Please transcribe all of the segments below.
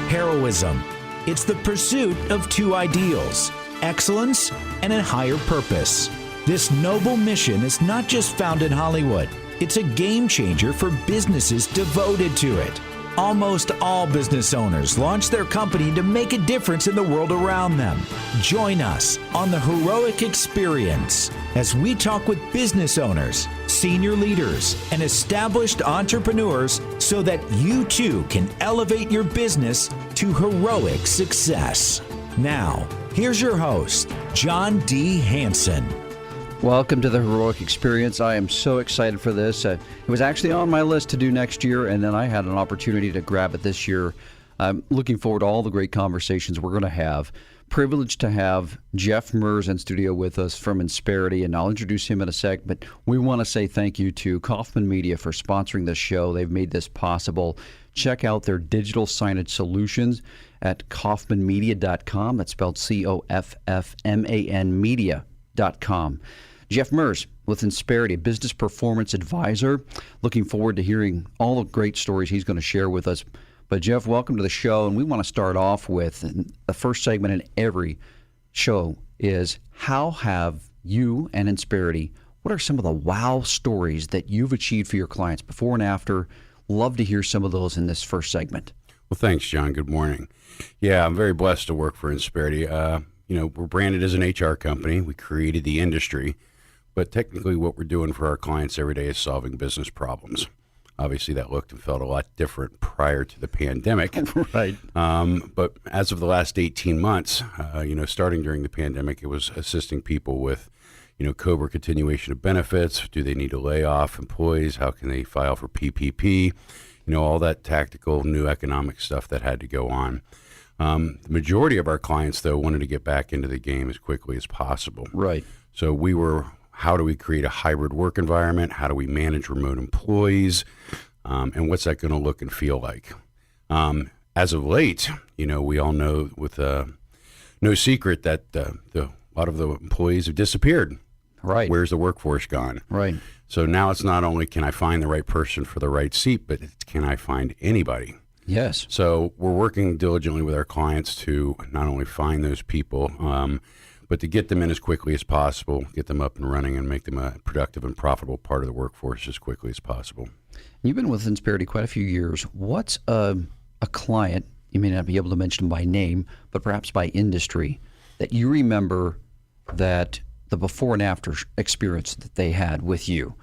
heroism. It's the pursuit of two ideals, excellence and a higher purpose. This noble mission is not just found in Hollywood. It's a game changer for businesses devoted to it. Almost all business owners launch their company to make a difference in the world around them. Join us on the Heroic Experience as we talk with business owners, senior leaders, and established entrepreneurs so that you too can elevate your business to heroic success. Now, here's your host, John D. Hanson. Welcome to the Heroic Experience. I am so excited for this. It was actually on my list to do next year, and then I had an opportunity to grab it this year. I'm looking forward to all the great conversations we're going to have. Privileged to have Jeff Mers in studio with us from Insperity, and I'll introduce him in a sec, but we want to say thank you to Kaufman Media for sponsoring this show. They've made this possible. Check out their digital signage solutions at kaufmanmedia.com. That's spelled COFFMAN media.com. Jeff Mers with Insperity, a business performance advisor. Looking forward to hearing all the great stories he's going to share with us. But Jeff, welcome to the show. And we want to start off with the first segment in every show is how have you and Insperity, what are some of the wow stories that you've achieved for your clients before and after? Love to hear some of those in this first segment. Well, thanks, John. Good morning. Yeah, I'm very blessed to work for Insperity. We're branded as an HR company. We created the industry. But technically what we're doing for our clients every day is solving business problems. Obviously that looked and felt a lot different prior to the pandemic. Right. But as of the last 18 months, starting during the pandemic, it was assisting people with, COBRA continuation of benefits. Do they need to lay off employees? How can they file for PPP? All that tactical new economic stuff that had to go on. The majority of our clients, though, wanted to get back into the game as quickly as possible. Right. So we were, how do we create a hybrid work environment? How do we manage remote employees? And what's that going to look and feel like? As of late, we all know with no secret that a lot of the employees have disappeared. Right. Where's the workforce gone? Right. So now it's not only can I find the right person for the right seat, but it's can I find anybody? Yes. So we're working diligently with our clients to not only find those people, but to get them in as quickly as possible, get them up and running, and make them a productive and profitable part of the workforce as quickly as possible. You've been with Insperity quite a few years. What's a client, you may not be able to mention them by name, but perhaps by industry, that you remember that the before and after experience that they had with you?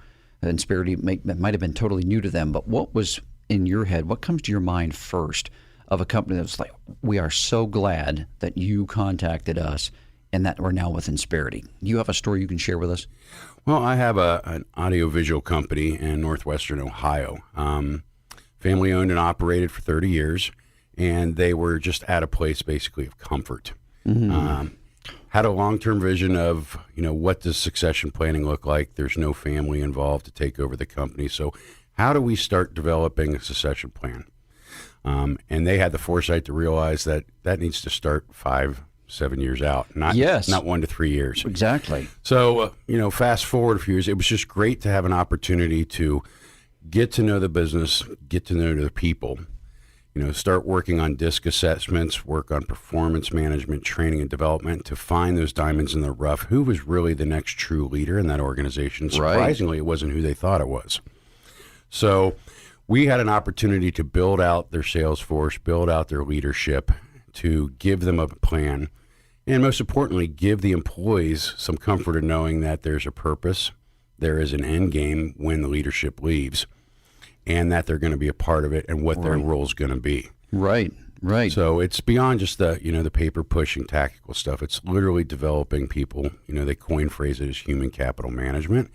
Insperity might have been totally new to them, but what was in your head, what comes to your mind first of a company that was like, we are so glad that you contacted us and that we're now with Insperity? Do you have a story you can share with us? Well, I have an audiovisual company in northwestern Ohio, family owned and operated for 30 years, and they were just at a place basically of comfort. Mm-hmm. Had a long-term vision of, what does succession planning look like? There's no family involved to take over the company. So how do we start developing a succession plan? And they had the foresight to realize that needs to start 5-7 years out, not 1 to 3 years. Exactly. So, fast forward a few years, it was just great to have an opportunity to get to know the business, get to know the people, start working on DISC assessments, work on performance management, training and development to find those diamonds in the rough. Who was really the next true leader in that organization? Surprisingly, It wasn't who they thought it was. So we had an opportunity to build out their sales force, build out their leadership, to give them a plan, and most importantly, give the employees some comfort in knowing that there's a purpose, there is an end game when the leadership leaves, and that they're going to be a part of it and what their role is going to be. Right. So it's beyond just the paper pushing tactical stuff. It's literally developing people. They coin phrase it as human capital management,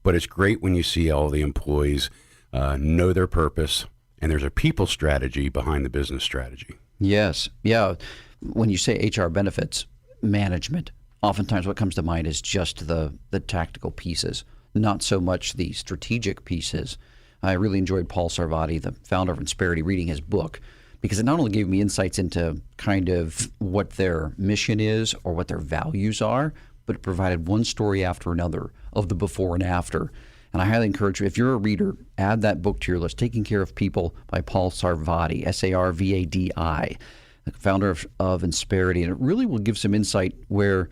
but it's great when you see all the employees know their purpose, and there's a people strategy behind the business strategy. Yes. Yeah. When you say HR benefits management, oftentimes what comes to mind is just the tactical pieces, not so much the strategic pieces. I really enjoyed Paul Sarvati, the founder of Insperity, reading his book, because it not only gave me insights into kind of what their mission is or what their values are, but it provided one story after another of the before and after. And I highly encourage you, if you're a reader, add that book to your list, Taking Care of People by Paul Sarvadi, Sarvadi, the founder of Insperity. And it really will give some insight where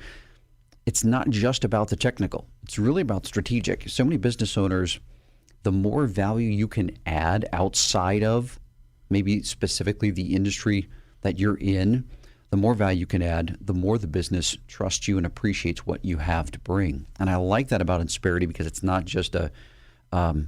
it's not just about the technical. It's really about strategic. So many business owners, the more value you can add outside of maybe specifically the industry that you're in, the more value you can add, the more the business trusts you and appreciates what you have to bring. And I like that about Insperity because it's not just a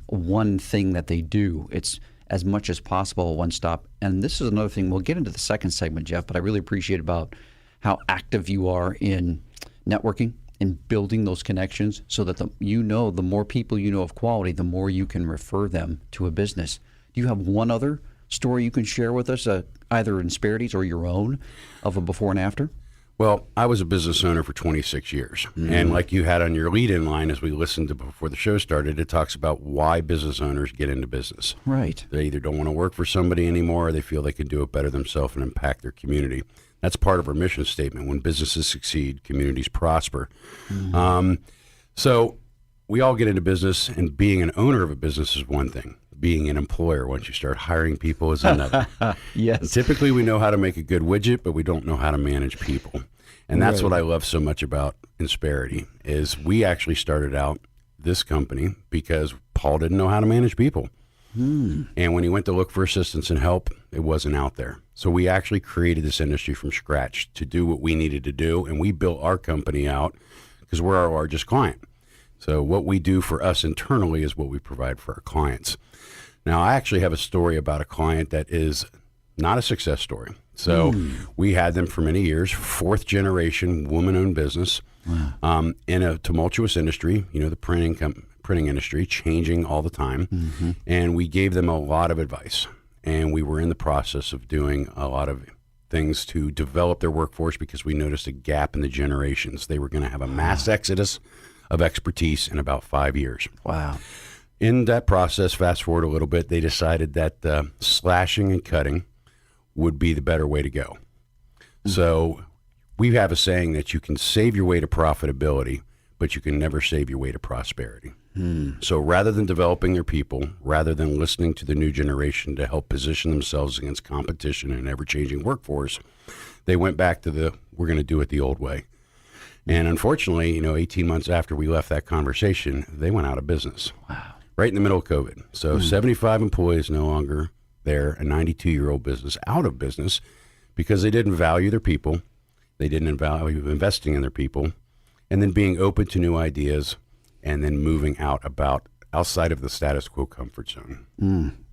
one thing that they do. It's as much as possible a one-stop. And this is another thing, we'll get into the second segment, Jeff, but I really appreciate about how active you are in networking and building those connections so that the more people you know of quality, the more you can refer them to a business. Do you have one other story you can share with us, either Insperity's or your own, of a before and after? Well, I was a business owner for 26 years. And like you had on your lead-in line as we listened to before the show started, it talks about why business owners get into business. Right. They either don't want to work for somebody anymore or they feel they can do it better themselves and impact their community. That's part of our mission statement. When businesses succeed, communities prosper. So we all get into business, and being an owner of a business is one thing. Being an employer, once you start hiring people, is another. Yes. And typically, we know how to make a good widget, but we don't know how to manage people. And that's what I love so much about Insperity, is we actually started out this company because Paul didn't know how to manage people. And when he went to look for assistance and help, it wasn't out there. So we actually created this industry from scratch to do what we needed to do, and we built our company out because we're our largest client. So what we do for us internally is what we provide for our clients. Now, I actually have a story about a client that is not a success story. So we had them for many years, fourth generation woman-owned business in a tumultuous industry, the printing industry, changing all the time. And we gave them a lot of advice. And we were in the process of doing a lot of things to develop their workforce because we noticed a gap in the generations. They were going to have a mass exodus of expertise in about 5 years. Wow. In that process, fast forward a little bit, they decided that slashing and cutting would be the better way to go. So we have a saying that you can save your way to profitability, but you can never save your way to prosperity. So rather than developing their people, rather than listening to the new generation to help position themselves against competition in an ever-changing workforce, they went back to we're going to do it the old way. And unfortunately, 18 months after we left that conversation, they went out of business. Wow. Right in the middle of COVID. So 75 employees no longer there, a 92-year-old business out of business because they didn't value their people. They didn't value investing in their people, and then being open to new ideas and then moving outside of the status quo comfort zone.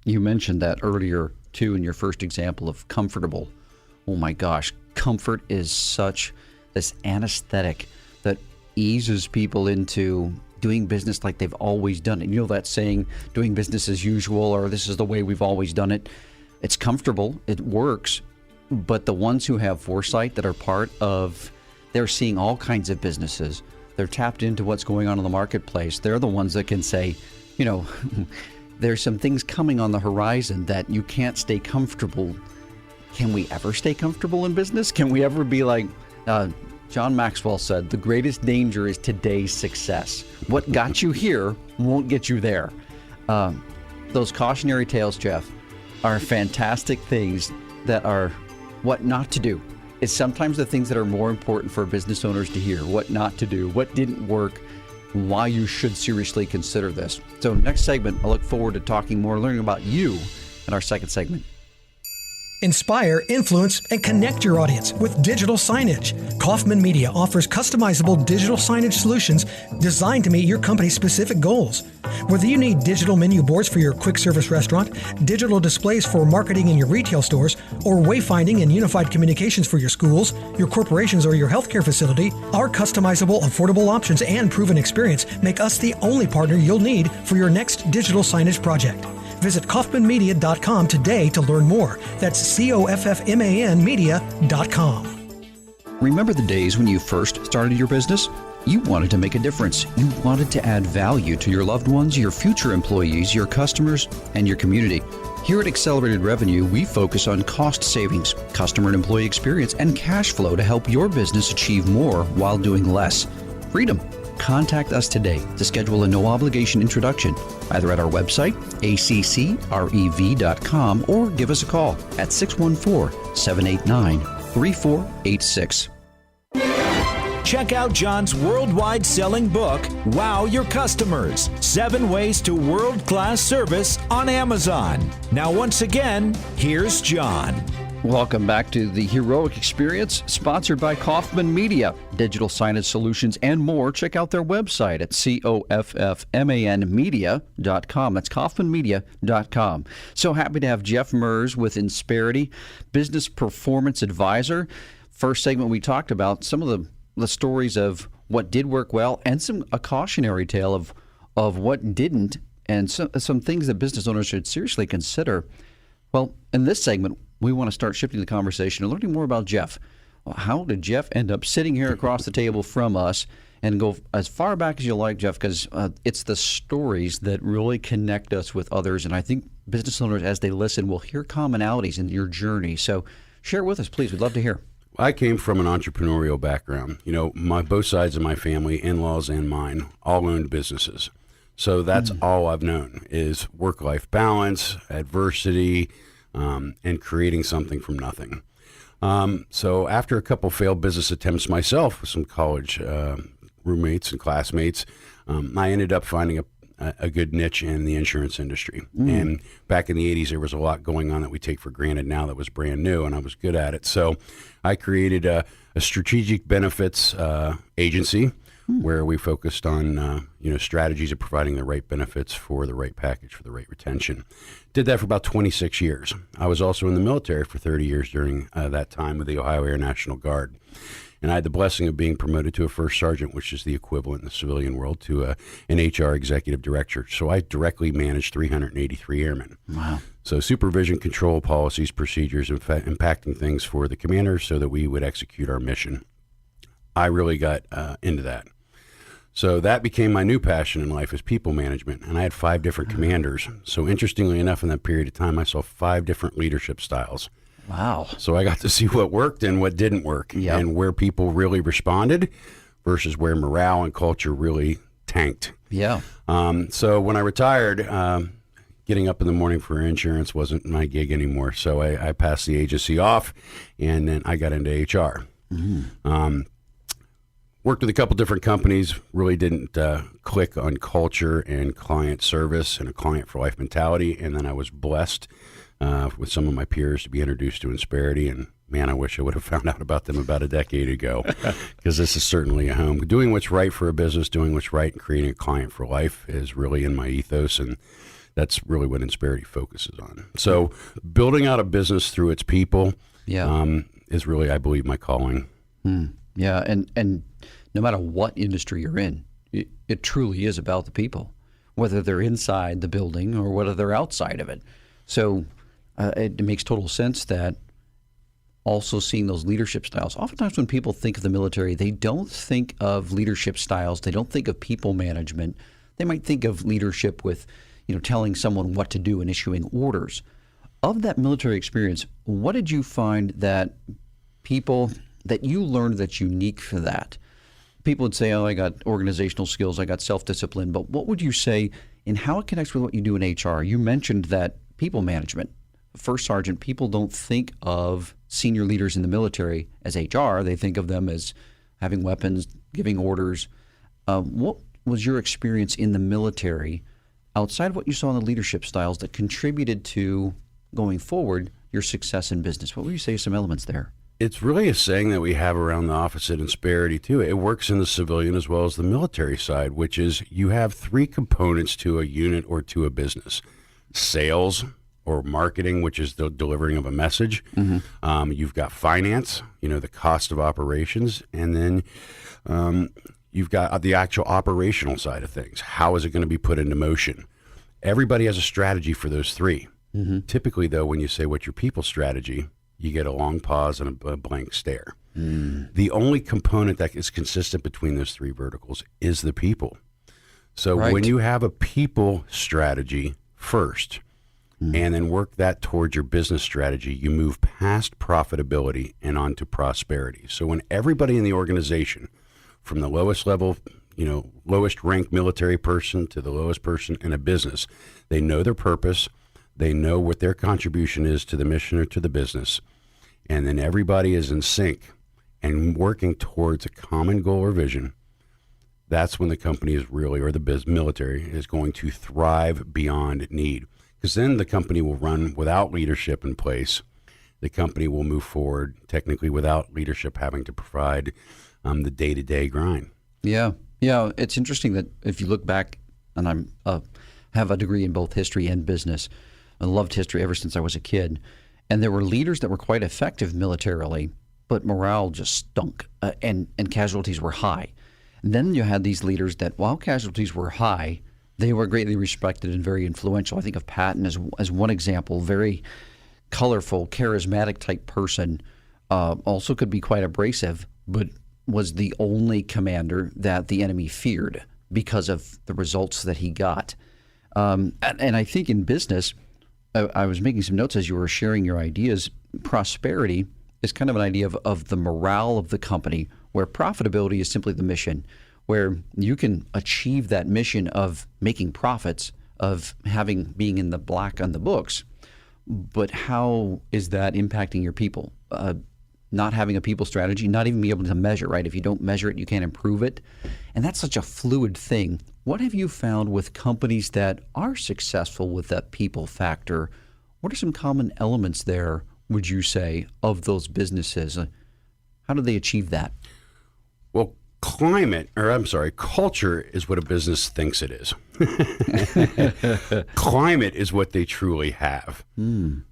You mentioned that earlier, too, in your first example of comfortable. Oh, my gosh. Comfort is such this anesthetic that eases people into doing business like they've always done it. You know that saying, doing business as usual, or this is the way we've always done it. It's comfortable. It works. But the ones who have foresight that are part of, they're seeing all kinds of businesses. They're tapped into what's going on in the marketplace. They're the ones that can say, there's some things coming on the horizon that you can't stay comfortable. Can we ever stay comfortable in business? Can we ever be like, John Maxwell said, the greatest danger is today's success. What got you here won't get you there. Those cautionary tales, Jeff, are fantastic things that are what not to do. It's sometimes the things that are more important for business owners to hear, what not to do, what didn't work, why you should seriously consider this. So next segment, I look forward to talking more, learning about you in our second segment. Inspire, influence, and connect your audience with digital signage. Kaufman Media offers customizable digital signage solutions designed to meet your company's specific goals. Whether you need digital menu boards for your quick service restaurant, digital displays for marketing in your retail stores, or wayfinding and unified communications for your schools, your corporations, or your healthcare facility, our customizable, affordable options and proven experience make us the only partner you'll need for your next digital signage project. Visit kaufmanmedia.com today to learn more. That's COFFMAN media.com. Remember the days when you first started your business? You wanted to make a difference. You wanted to add value to your loved ones, your future employees, your customers, and your community. Here at Accelerated Revenue, we focus on cost savings, customer and employee experience, and cash flow to help your business achieve more while doing less. Freedom. Contact us today to schedule a no-obligation introduction, either at our website, accrev.com, or give us a call at 614-789-3486. Check out John's worldwide selling book, Wow Your Customers, 7 Ways to World-Class Service on Amazon. Now, once again, here's John. Welcome back to The Heroic Experience, sponsored by Kaufman Media, digital signage solutions and more. Check out their website at COFFMANmedia.com. That's kaufmanmedia.com. So happy to have Jeff Mers with Insperity, Business Performance Advisor. First segment we talked about some of the stories of what did work well and a cautionary tale of what didn't, and some things that business owners should seriously consider. Well, in this segment, we want to start shifting the conversation and learning more about Jeff. Well, how did Jeff end up sitting here across the table from us? And go as far back as you like, Jeff, because it's the stories that really connect us with others. And I think business owners, as they listen, will hear commonalities in your journey. So share with us, please. We'd love to hear. I came from an entrepreneurial background. You know, both sides of my family, in-laws and mine, all owned businesses. So that's all I've known is work-life balance, adversity, and creating something from nothing. So after a couple failed business attempts myself with some college roommates and classmates, I ended up finding a good niche in the insurance industry. And back in the 80s, there was a lot going on that we take for granted now that was brand new, and I was good at it. So I created a strategic benefits agency where we focused on strategies of providing the right benefits for the right package for the right retention. Did that for about 26 years. I was also in the military for 30 years during that time with the Ohio Air National Guard. And I had the blessing of being promoted to a first sergeant, which is the equivalent in the civilian world to an HR executive director. So I directly managed 383 airmen. Wow. So supervision, control, policies, procedures, impacting things for the commanders so that we would execute our mission. I really got into that. So that became my new passion in life is people management. And I had 5 different commanders. So interestingly enough, in that period of time, I saw 5 different leadership styles. Wow. So I got to see what worked and what didn't work and where people really responded versus where morale and culture really tanked. Yeah. So when I retired, getting up in the morning for insurance wasn't my gig anymore. So I passed the agency off and then I got into HR. Worked with a couple different companies, really didn't click on culture and client service and a client for life mentality. And then I was blessed with some of my peers to be introduced to Insperity. And man, I wish I would have found out about them about a decade ago because this is certainly a home. Doing what's right for a business, doing what's right and creating a client for life is really in my ethos. And that's really what Insperity focuses on. So building out a business through its people is really, I believe, my calling. Yeah, and no matter what industry you're in, it truly is about the people, whether they're inside the building or whether they're outside of it. So it makes total sense that also seeing those leadership styles. Oftentimes when people think of the military, they don't think of leadership styles. They don't think of people management. They might think of leadership with, telling someone what to do and issuing orders. Of that military experience, what did you find that you learned that's unique for that? People would say, oh, I got organizational skills, I got self-discipline, but what would you say in how it connects with what you do in HR? You mentioned that people management. First sergeant, people don't think of senior leaders in the military as HR. They think of them as having weapons, giving orders. What was your experience in the military outside of what you saw in the leadership styles that contributed to, going forward, your success in business? What would you say are some elements there? It's really a saying that we have around the office at Insperity, too. It works in the civilian as well as the military side, which is you have 3 components to a unit or to a business. Sales or marketing, which is the delivering of a message. You've got finance, the cost of operations, and then you've got the actual operational side of things. How is it going to be put into motion? Everybody has a strategy for those 3. Typically, though, when you say what's your people strategy, you get a long pause and a blank stare. The only component that is consistent between those 3 verticals is the people. So when you have a people strategy first and then work that towards your business strategy, you move past profitability and onto prosperity. So when everybody in the organization, from the lowest level lowest ranked military person to the lowest person in a business. They know their purpose. They know what their contribution is to the mission or to the business. And then everybody is in sync and working towards a common goal or vision. That's when the company is really, or the military is going to thrive beyond need. Because then the company will run without leadership in place. The company will move forward technically without leadership having to provide the day-to-day grind. Yeah. It's interesting that if you look back, and I'm have a degree in both history and business. I loved history ever since I was a kid. And there were leaders that were quite effective militarily, but morale just stunk and casualties were high. And then you had these leaders that, while casualties were high, they were greatly respected and very influential. I think of Patton as one example, very colorful, charismatic type person, also could be quite abrasive, but was the only commander that the enemy feared because of the results that he got. And I think in business, I was making some notes as you were sharing your ideas. Prosperity is kind of an idea of the morale of the company, where profitability is simply the mission, where you can achieve that mission of making profits, of being in the black on the books. But how is that impacting your people? Not having a people strategy, not even being able to measure, right? If you don't measure it, you can't improve it. And that's such a fluid thing. What have you found with companies that are successful with that people factor? What are some common elements there, would you say, of those businesses? How do they achieve that? Well, culture is what a business thinks it is. Climate is what they truly have.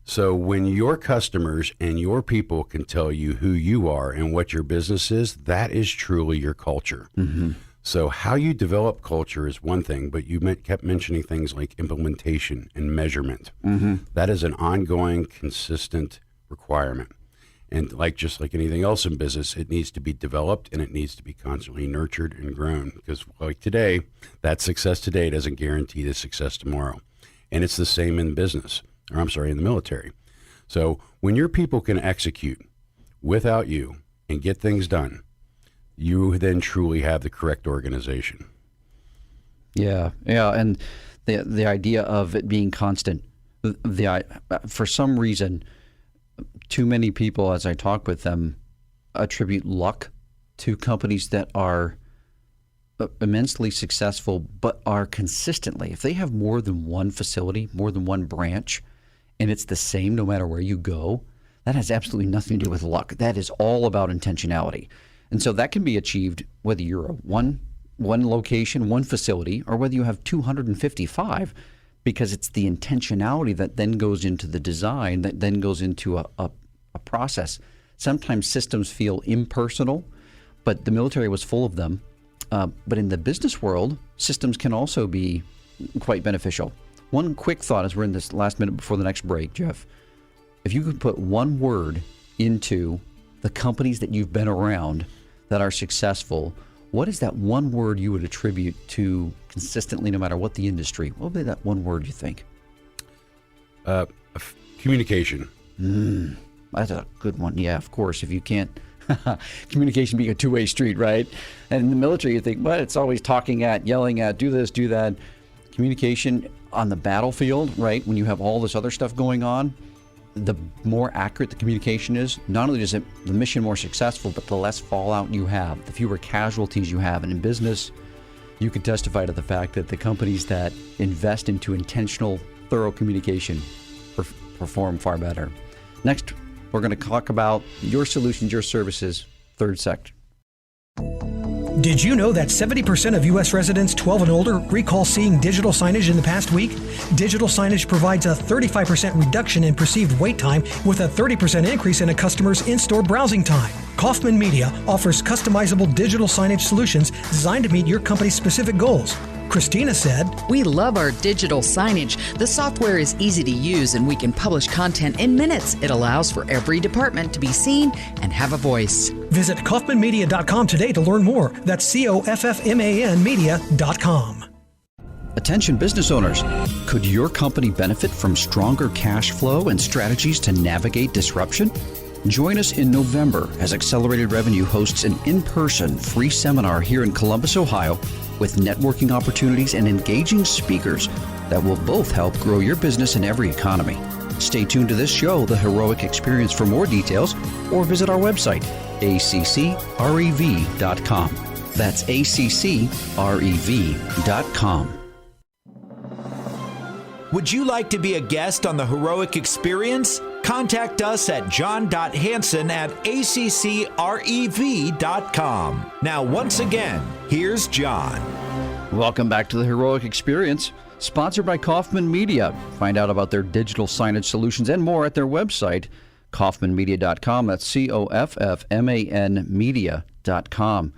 So when your customers and your people can tell you who you are and what your business is, that is truly your culture. Mm-hmm. So how you develop culture is one thing, but you kept mentioning things like implementation and measurement. Mm-hmm. That is an ongoing, consistent requirement. And just like anything else in business, it needs to be developed and it needs to be constantly nurtured and grown. Because like today, that success today doesn't guarantee the success tomorrow. And it's the same in business, in the military. So when your people can execute without you and get things done, you then truly have the correct organization. Yeah. And the idea of it being constant, for some reason, too many people, as I talk with them, attribute luck to companies that are immensely successful, but are consistently. If they have more than one facility, more than one branch, and it's the same no matter where you go, that has absolutely nothing to do with luck. That is all about intentionality. And so that can be achieved whether you're a one location, one facility, or whether you have 255. Because it's the intentionality that then goes into the design, that then goes into a process. Sometimes systems feel impersonal, but the military was full of them. But in the business world, systems can also be quite beneficial. One quick thought as we're in this last minute before the next break, Jeff. If you could put one word into the companies that you've been around that are successful, what is that one word you would attribute to consistently, no matter what the industry? What would be that one word you think? Communication. That's a good one. Yeah, of course. If you can't, communication being a two-way street, right? And in the military, you think, it's always talking at, yelling at, do this, do that. Communication on the battlefield, right? When you have all this other stuff going on, the more accurate the communication is, not only is the mission more successful, but the less fallout you have, the fewer casualties you have. And in business, you can testify to the fact that the companies that invest into intentional, thorough communication perform far better. Next, we're going to talk about your solutions, your services, third sector. Did you know that 70% of U.S. residents 12 and older recall seeing digital signage in the past week? Digital signage provides a 35% reduction in perceived wait time with a 30% increase in a customer's in-store browsing time. Kaufman Media offers customizable digital signage solutions designed to meet your company's specific goals. Christina said, "We love our digital signage. The software is easy to use and we can publish content in minutes. It allows for every department to be seen and have a voice." Visit kaufmanmedia.com today to learn more. That's COFFMAN media.com. Attention business owners, could your company benefit from stronger cash flow and strategies to navigate disruption? Join us in November as Accelerated Revenue hosts an in-person free seminar here in Columbus, Ohio, with networking opportunities and engaging speakers that will both help grow your business in every economy. Stay tuned to this show, The Heroic Experience, for more details, or visit our website, accrev.com. That's accrev.com. Would you like to be a guest on the Heroic Experience? Contact us at john.hansen@accrev.com. Now, once again, here's John. Welcome back to the Heroic Experience, sponsored by Kaufman Media. Find out about their digital signage solutions and more at their website, kaufmanmedia.com. That's COFFMAN media.com.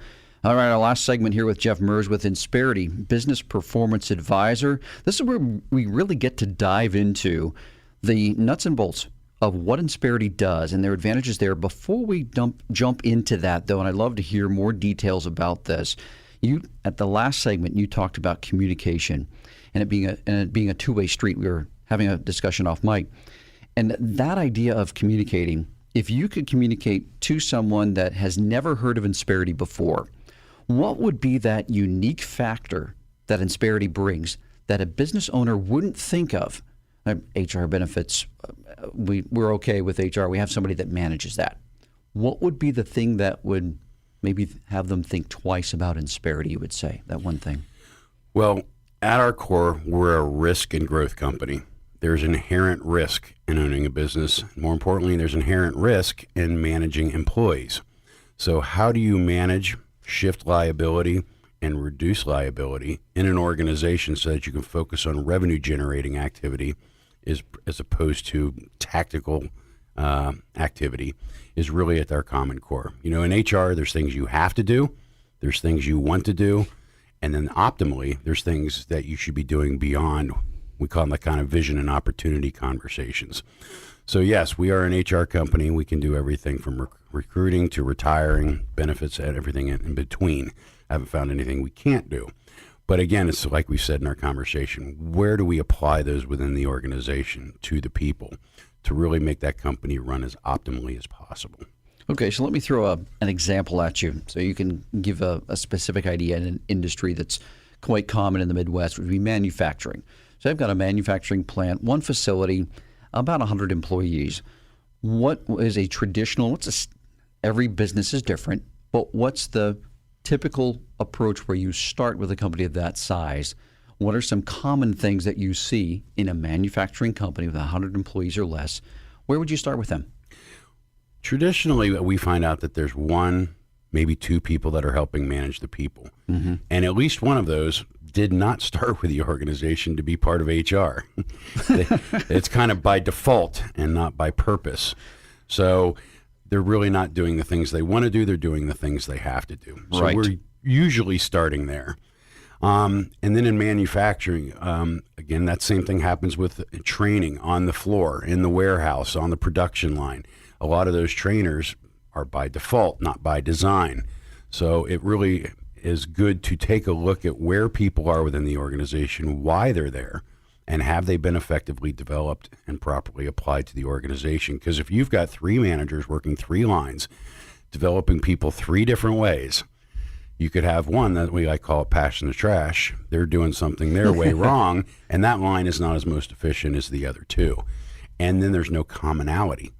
All right, our last segment here with Jeff Mers with Insperity, Business Performance Advisor. This is where we really get to dive into the nuts and bolts of what Insperity does and their advantages there. Before we jump into that, though, and I'd love to hear more details about this, at the last segment, you talked about communication and it being a two-way street. We were having a discussion off mic. And that idea of communicating, if you could communicate to someone that has never heard of Insperity before, what would be that unique factor that Insperity brings that a business owner wouldn't think of? HR benefits, we're okay with HR. We have somebody that manages that. What would be the thing that would maybe have them think twice about Insperity, you would say, that one thing? Well, at our core, we're a risk and growth company. There's inherent risk in owning a business. More importantly, there's inherent risk in managing employees. So how do you manage, shift liability, and reduce liability in an organization so that you can focus on revenue generating activity as opposed to tactical activity is really at our common core. You know, in HR, there's things you have to do, there's things you want to do, and then optimally, there's things that you should be doing beyond. We call them the kind of vision and opportunity conversations. So yes, we are an HR company. We can do everything from recruiting to retiring, benefits, and everything in between. I haven't found anything we can't do. But again, it's like we said in our conversation, where do we apply those within the organization to the people to really make that company run as optimally as possible? Okay, so let me throw an example at you so you can give a specific idea in an industry that's quite common in the Midwest, which would be manufacturing. So I've got a manufacturing plant, one facility, about 100 employees. What is a traditional, every business is different, but what's the typical approach where you start with a company of that size? What are some common things that you see in a manufacturing company with 100 employees or less? Where would you start with them? Traditionally, we find out that there's one, maybe two people that are helping manage the people. Mm-hmm. And at least one of those did not start with the organization to be part of HR. It's kind of by default and not by purpose. So they're really not doing the things they want to do. They're doing the things they have to do. So right. We're usually starting there. And then in manufacturing, again, that same thing happens with training on the floor, in the warehouse, on the production line. A lot of those trainers are by default, not by design. So it really is good to take a look at where people are within the organization, why they're there, and have they been effectively developed and properly applied to the organization. Because if you've got three managers working three lines, developing people three different ways, you could have one that I call it passion the trash. They're doing something their way wrong, and that line is not as most efficient as the other two. And then there's no commonality.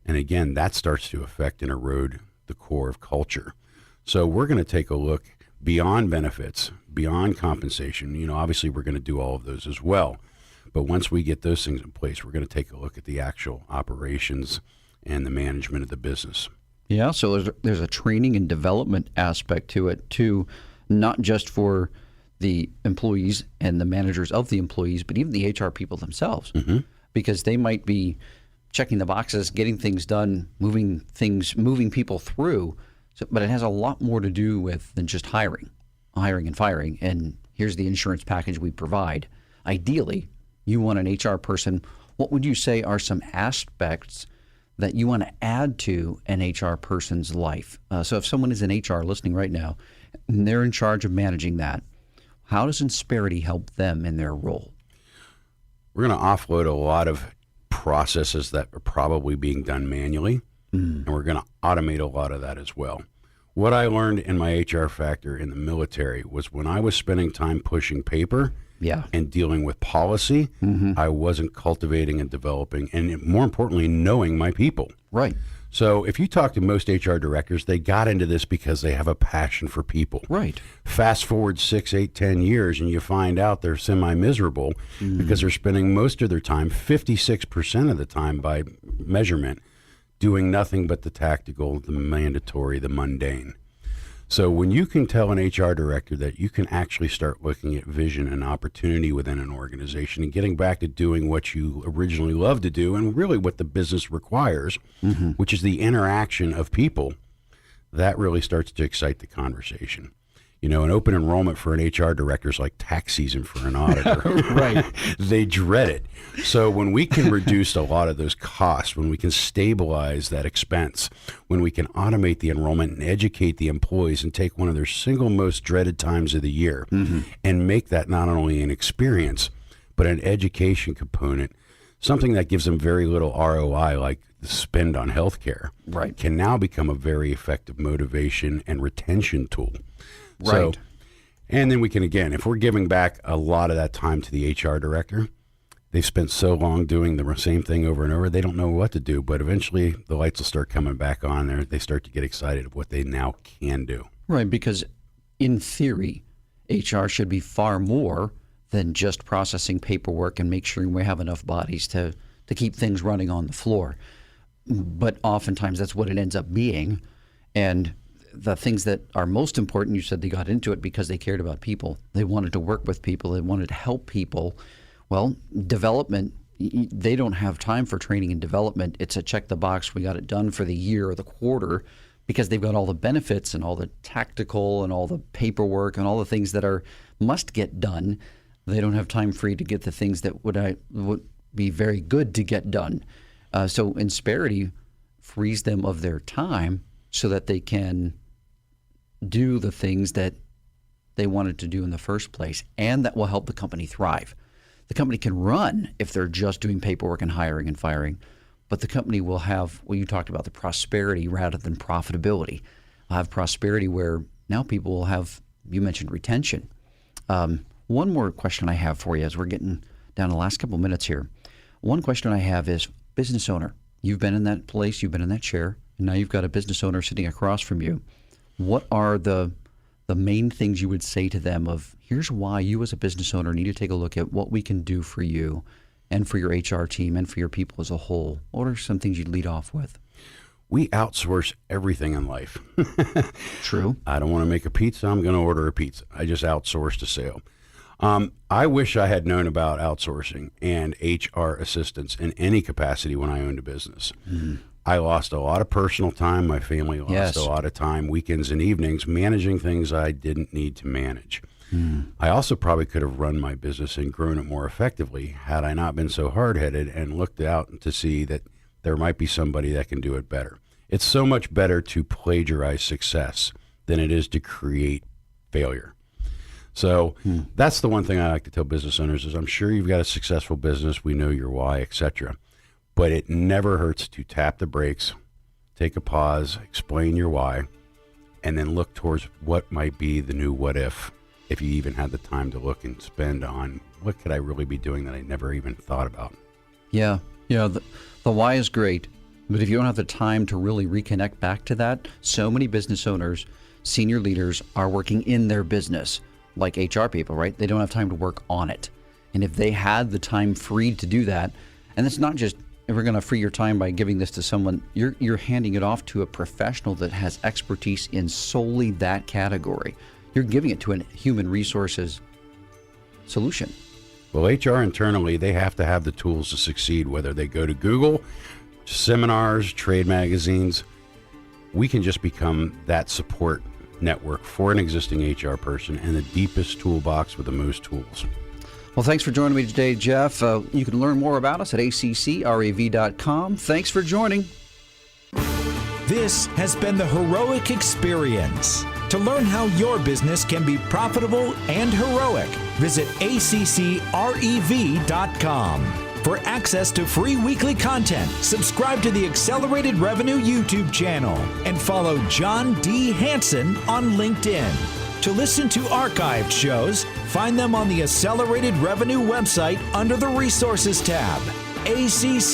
And again, that starts to affect and erode the core of culture. So we're going to take a look beyond benefits, beyond compensation. You know, obviously we're going to do all of those as well. But once we get those things in place, we're going to take a look at the actual operations and the management of the business. Yeah, so there's a training and development aspect to it too, not just for the employees and the managers of the employees, but even the HR people themselves, because they might be checking the boxes, getting things done, moving people through. So, but it has a lot more to do with than just hiring and firing. And here's the insurance package we provide. Ideally, you want an HR person. What would you say are some aspects that you want to add to an HR person's life? So if someone is in HR listening right now, and they're in charge of managing that, how does Insperity help them in their role? We're going to offload a lot of processes that are probably being done manually and we're going to automate a lot of that as well. What I learned in my HR factor in the military was when I was spending time pushing paper and dealing with policy, I wasn't cultivating and developing, and more importantly, knowing my people. Right. So if you talk to most HR directors, they got into this because they have a passion for people. Right. Fast forward 6, 8, 10 years, and you find out they're semi-miserable because they're spending most of their time, 56% of the time by measurement, doing nothing but the tactical, the mandatory, the mundane. So when you can tell an HR director that you can actually start looking at vision and opportunity within an organization and getting back to doing what you originally loved to do and really what the business requires, which is the interaction of people, that really starts to excite the conversation. You know, an open enrollment for an HR director is like tax season for an auditor. Right. They dread it. So when we can reduce a lot of those costs, when we can stabilize that expense, when we can automate the enrollment and educate the employees and take one of their single most dreaded times of the year and make that not only an experience, but an education component, something that gives them very little ROI, like the spend on healthcare, can now become a very effective motivation and retention tool. So, and then we can, again, if we're giving back a lot of that time to the HR director, they've spent so long doing the same thing over and over, they don't know what to do. But eventually the lights will start coming back on there. They start to get excited of what they now can do. Right, because in theory, HR should be far more than just processing paperwork and make sure we have enough bodies to keep things running on the floor. But oftentimes that's what it ends up being. And the things that are most important, you said they got into it because they cared about people. They wanted to work with people. They wanted to help people. Well, development, they don't have time for training and development. It's a check the box. We got it done for the year or the quarter because they've got all the benefits and all the tactical and all the paperwork and all the things that are must get done. They don't have time free to get the things that would be very good to get done. So Insperity frees them of their time so that they can do the things that they wanted to do in the first place, and that will help the company thrive. The company can run if they're just doing paperwork and hiring and firing, but the company will have, well, you talked about the prosperity rather than profitability. I'll have prosperity where now people will have, you mentioned retention. One more question I have for you as we're getting down to the last couple of minutes here. One question I have is business owner. You've been in that place, you've been in that chair, and now you've got a business owner sitting across from you. What are the main things you would say to them of here's why you as a business owner need to take a look at what we can do for you and for your HR team and for your people as a whole? What are some things you'd lead off with? We outsource everything in life. True. I don't want to make a pizza. I'm going to order a pizza. I just outsourced a sale. I wish I had known about outsourcing and HR assistance in any capacity when I owned a business. I lost a lot of personal time. My family lost a lot of time, weekends and evenings, managing things I didn't need to manage. I also probably could have run my business and grown it more effectively had I not been so hard-headed and looked out to see that there might be somebody that can do it better. It's so much better to plagiarize success than it is to create failure. So that's the one thing I like to tell business owners is I'm sure you've got a successful business. We know your why, etc. But it never hurts to tap the brakes, take a pause, explain your why, and then look towards what might be the new what if you even had the time to look and spend on what could I really be doing that I never even thought about. Yeah. The why is great, but if you don't have the time to really reconnect back to that, so many business owners, senior leaders are working in their business like HR people, right? They don't have time to work on it. And if they had the time free to do that, and it's not just if we're going to free your time by giving this to someone, you're handing it off to a professional that has expertise in solely that category. You're giving it to a human resources solution. Well, HR internally, they have to have the tools to succeed, whether they go to Google, seminars, trade magazines. We can just become that support network for an existing HR person and the deepest toolbox with the most tools. Well, thanks for joining me today, Jeff. You can learn more about us at accrav.com. Thanks for joining. This has been the Heroic Experience. To learn how your business can be profitable and heroic, visit accrev.com. For access to free weekly content, subscribe to the Accelerated Revenue YouTube channel and follow John D. Hanson on LinkedIn. To listen to archived shows, find them on the Accelerated Revenue website under the Resources tab, ACCREV.com.